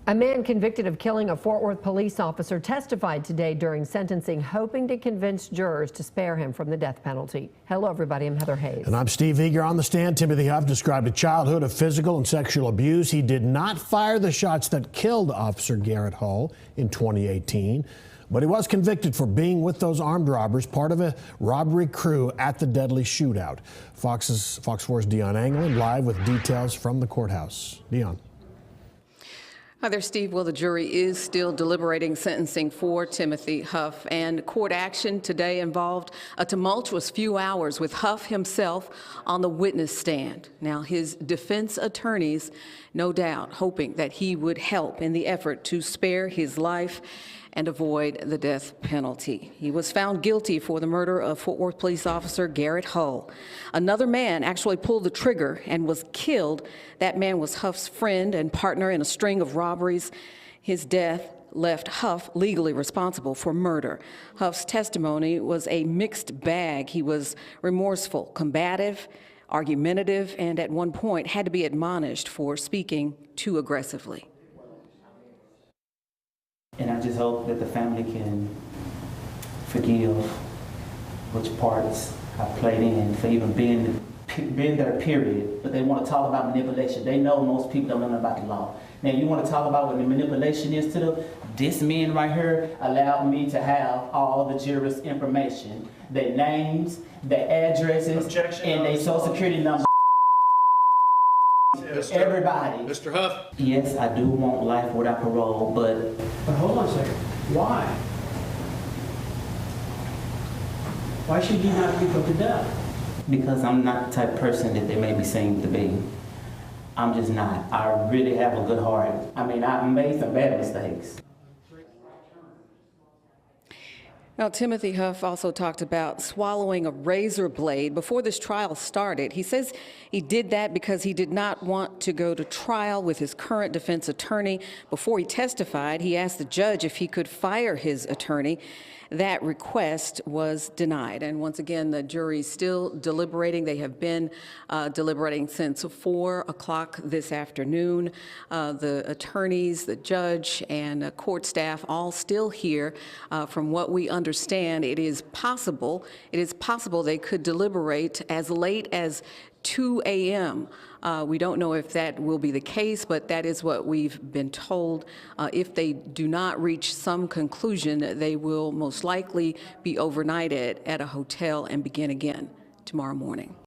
A man convicted of killing a Fort Worth police officer testified today during sentencing, hoping to convince jurors to spare him from the death penalty. Hello, everybody. I'm Heather Hayes. And I'm Steve Eager. On the stand, Timothy Huff described a childhood of physical and sexual abuse. He did not fire the shots that killed Officer Garrett Hull in 2018, but he was convicted for being with those armed robbers, part of a robbery crew at the deadly shootout. Fox 4's DIONNE ANGLIN live with details from the courthouse. DIONNE. Hi there, Steve. Well, the jury is still deliberating sentencing for Timothy Huff, and court action today involved a tumultuous few hours with Huff himself on the witness stand. Now, his defense attorneys, no doubt, hoping that he would help in the effort to spare his life and avoid the death penalty. He was found guilty for the murder of Fort Worth police officer Garrett Hull. Another man actually pulled the trigger and was killed. That man was Huff's friend and partner in a string of robberies. His death left Huff legally responsible for murder. Huff's testimony was a mixed bag. He was remorseful, combative, argumentative, and at one point had to be admonished for speaking too aggressively. And I just hope that the family can forgive which parts I played in for even being there, period. But they want to talk about manipulation. They know most people don't know about the law. Now, you want to talk about what the manipulation is to them? This man right here allowed me to have all the jurors' information, their names, their addresses, and their social security number. Everybody. Mr. Huff? Yes, I do want life without parole, but hold on a second. Why? Why should you not be put to death? because I'm not the type of person that they may be saying to be. I'm just not. I really have a good heart. I mean, I've made some bad mistakes. Now, Timothy Huff also talked about swallowing a razor blade before this trial started. He says he did that because he did not want to go to trial with his current defense attorney. Before he testified, he asked the judge if he could fire his attorney. That request was denied. And once again, the jury's still deliberating. They have been deliberating since 4 o'clock this afternoon. The attorneys, the judge, and court staff all still here. From what we understand, it is possible they could deliberate as late as 2 a.m. We don't know if that will be the case, but that is what we've been told. If they do not reach some conclusion, they will most likely be overnighted at a hotel and begin again tomorrow morning.